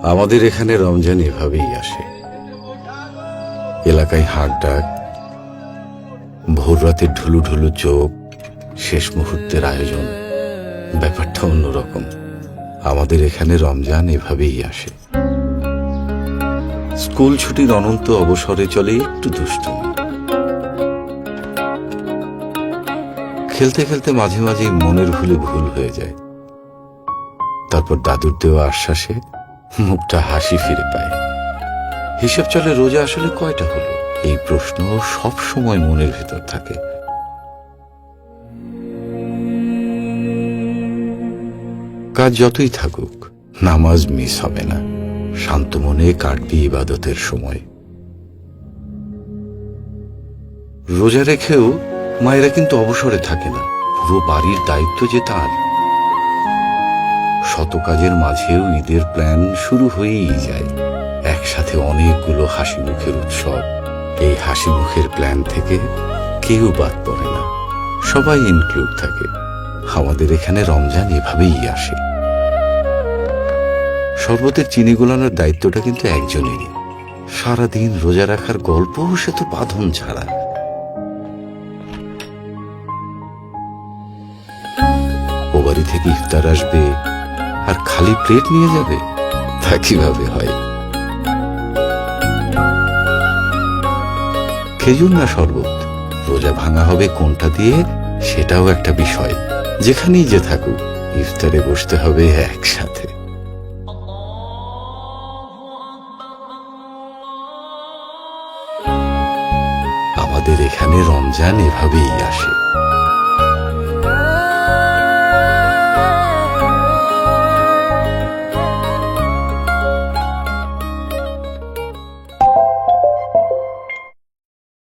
আমাদের এখানে রমজান এভাবেই আসে। এলাকায় হাঁক ডাক, ভোর রাতের ঢুলু ঢুলু চোখ, শেষ মুহূর্তের আয়োজন। ব্যাপারটা অন্যরকম। আমাদের এখানে রমজান এভাবেই আসে। স্কুল ছুটির অনন্ত অবসরে চলে একটু দুষ্টুমি। খেলতে খেলতে মাঝে মাঝে মনের ভুলে ভুল হয়ে যায়। তারপর দাদুর দেওয়া আশ্বাসে মুখটা হাসি ফিরে পায়। হিসেব চলে রোজা আসলে কয়টা হলো, এই প্রশ্ন সব সময় মনের ভেতর থাকে। কাজ যতই থাকুক, নামাজ মিস হবে না। শান্ত মনে কাটবে ইবাদতের সময়। রোজা রেখেও মায়েরা কিন্তু অবসরে থাকে না। পুরো বাড়ির দায়িত্ব যে তার। শত কাজের মাঝেও ঈদের প্ল্যান শুরু হয়েই যায়। একসাথে অনেকগুলো হাসি মুখের উৎসব। এই হাসি মুখের প্ল্যান থেকে কেউ বাদ পড়ে না, সবাই ইনক্লুড থাকে। আমাদের এখানে রমজান এভাবেই আসে। শরবতের চিনি গোলানোর দায়িত্বটা কিন্তু একজনেরই। সারাদিন রোজা রাখার গল্প সে তো বাঁধন ছাড়া। ও বাড়ি থেকে ইফতার আসবে আর খালি প্লেট নিয়ে যাবে, তা কিভাবে হয়? খেজুর না শরবত, রোজা ভাঙা হবে কোনটা দিয়ে সেটাও একটা বিষয়। যেখানেই যে থাকুক, ইফতারে বসতে হবে একসাথে। আমাদের এখানে রমজান এভাবেই আসে।